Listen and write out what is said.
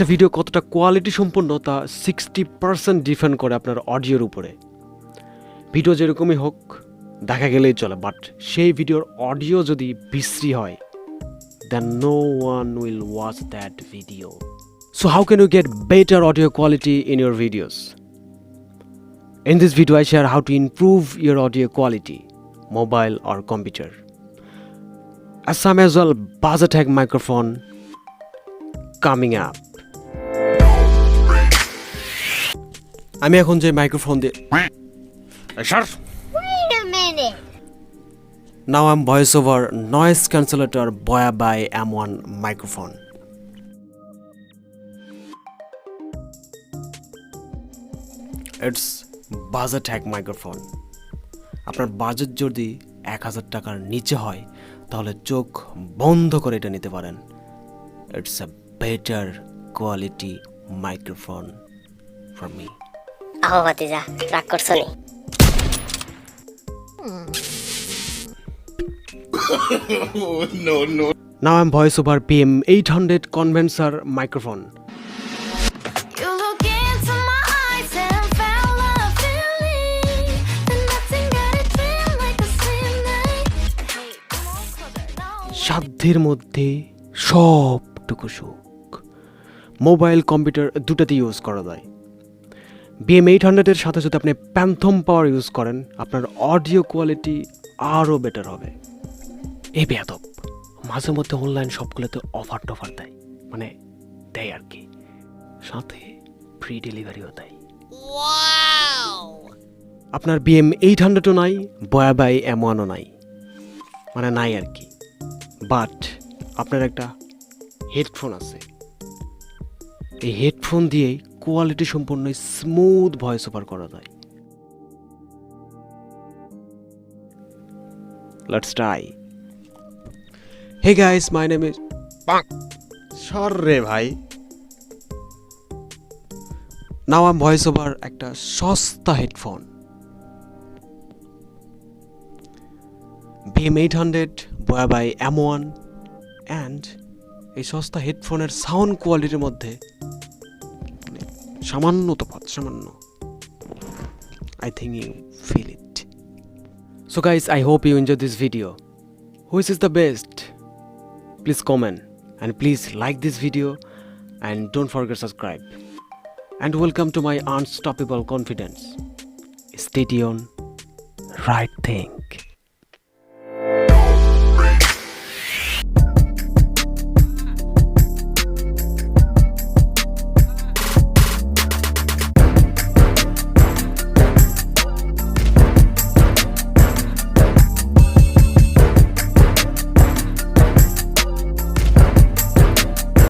একটা ভিডিও কতটা কোয়ালিটি সম্পন্ন তা 60% ডিপেন্ড করে আপনার অডিওর উপরে। ভিডিও যেরকমই হোক দেখা গেলেই চলে, বাট সেই ভিডিওর অডিও যদি বিশ্রী হয় then no one will watch that video. So how can you get better audio quality in your videos? In this video I share how to improve your audio quality, mobile or computer. As some as well budget hack microphone coming up. আমি এখন যে microphone দিয়ে Wait a minute. Now I'm voice over noise cancelator Boya by M1 microphone. It's budget hack microphone. আপনার budget যদি 1000 টাকার নিচে হয় তাহলে চোখ বন্ধ করে এটা নিতে পারেন। It's a better quality microphone for me. আহো ভাতিজা, রাগ করছো নি? No. Now I'm voice over PM800 condenser microphone. You look into my eyes and felt a feeling that nothing got it feel like a same night. Hey, come on, closer now. সাধ্যের মধ্যে সবটুকু সুখ। Mobile computer দুটাতে use করা যায়। BM800 এর সাথে যদি আপনি প্যান্থম পাওয়ার ইউজ করেন আপনার অডিও কোয়ালিটি আরও বেটার হবে। এই বেয়াদব মাঝে মধ্যে অনলাইন সবগুলোতে অফার টফার দেয়, মানে দেয় আর কি, সাথে ফ্রি ডেলিভারিও দেয়। আপনার BM800ও নাই, বয়া বাই M1ও নাই, মানে নাই আর কি। বাট আপনার একটা হেডফোন আছে, এই হেডফোন দিয়েই কোয়ালিটি সম্পন্ন স্মুথ ভয়েস ওভার করা যায়। Let's try. Hey guys, my name is সররে ভাই। Now I'm voice over একটা সস্তা হেডফোন BM800 বয়া বাই M1 and এই সস্তা হেডফোনের সাউন্ড কোয়ালিটির মধ্যে সামান্য তফাৎ, সামান্য। I think you feel it. So guys, I hope you enjoyed this video. Which is the best? Please comment and please like this video and don't forget subscribe. And welcome to my unstoppable confidence. Stay tuned. Right thing.